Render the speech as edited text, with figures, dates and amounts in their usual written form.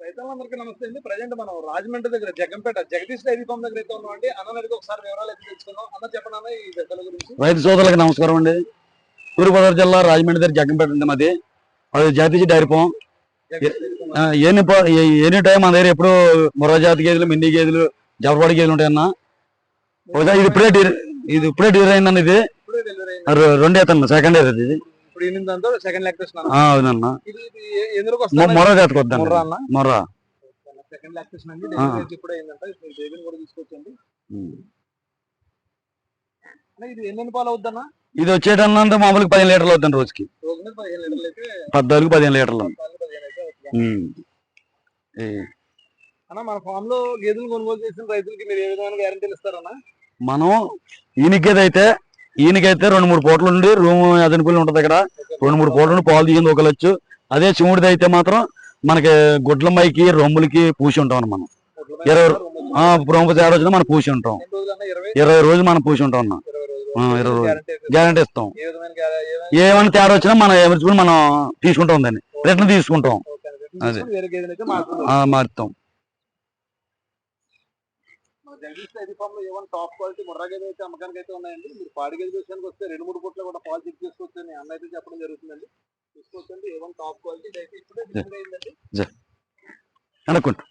రైతులందరికీ నమస్తే అండి. ప్రజెంట్ మనం రాజమండ్రి దగ్గర జగంపేట జగదీష్ డైరీ ఫార్మ్ దగ్గర అయితే ఉన్నాం అండి. అన్న అడిగి ఒకసారి వివరాలు అయితే తెలుసుకుందాం. అన్న చెప్పండి అన్న ఈ దశల గురించి. రైతు సోదరులకు నమస్కారం అండి. తూర్పుగోదావరి జిల్లా రాజమండ్రి దగ్గర జగంపేట ఉంది మాది. అది Jagadish dairy farm. Any time మన దగ్గర ఎప్పుడు మొర్రా జాతి గేదెలు, మిండి గేదెలు, జవరపాడి గేదెలు ఉంటాయన్న. ఇది ఇప్పుడే డెలివరీ అయిందన్న. ఇది 2 ఈతలు సెకండ్ ఇయర్ ఇది. సెకండ్ లాక్టేషన్ అవునన్న. మొర్రా జాతికి వద్దాం. మొర్రా సెకండ్ లాక్టేషన్ అండి. డెలివరీ ఇప్పుడు అయిందంట. ఇప్పుడు బేబీని కూడా తీసుకొచ్చండి. ఇది ఎన్ని పాలు అవుద్దన్నా? ఇది వచ్చేటన్నంటే మామూలుగా 15 లీటర్లు అవుతుంది రోజుకి. 14-15 లీటర్లు. అన్న మన ఫామ్ లో గేదెలు కొనుగోలు చేసిన రైతులకి మీరు ఏ విధమైన గ్యారంటీలు ఇస్తారన్నా? మనం ఈయనకైతే 2-3 పూటలు ఉండి రూమ్ అదనుకూలు ఉంటుంది. ఇక్కడ 2-3 పూటలు ఉండి పాలు తీసి ఒకలొచ్చు. అదే చిముడిది అయితే మాత్రం మనకి గుడ్ల మైకి రొమ్ములకి పూసి ఉంటాం మనం. 20 రొమ్ము తేడా వచ్చినా మనం పూసి ఉంటాం. 20 రోజులు మనం పూసి ఉంటాం అన్న. 20 రోజులు గ్యారంటీ ఇస్తాం. ఏమైనా తేడా వచ్చినా మనం ఎమర్చుకుని మనం తీసుకుంటాం, దాన్ని రిటర్న్ తీసుకుంటాం. అదే మారుతాం. జగదీష్ డైరీ ఫామ్ లో ఏమైనా టాప్ క్వాలిటీ ముర్రా గేదె అయితే అమ్మకానికి అయితే ఉన్నాయండి. మీరు పాడి గేదె విషయానికి వస్తే 2-3 పూట్ల కూడా పాలు చెక్ చేసుకోవచ్చని అన్న అయితే చెప్పడం జరుగుతుందండి. తీసుకోవచ్చండి. ఏమైనా టాప్ క్వాలిటీ అయితే ఇప్పుడే అయిందండి. అనుకుంటా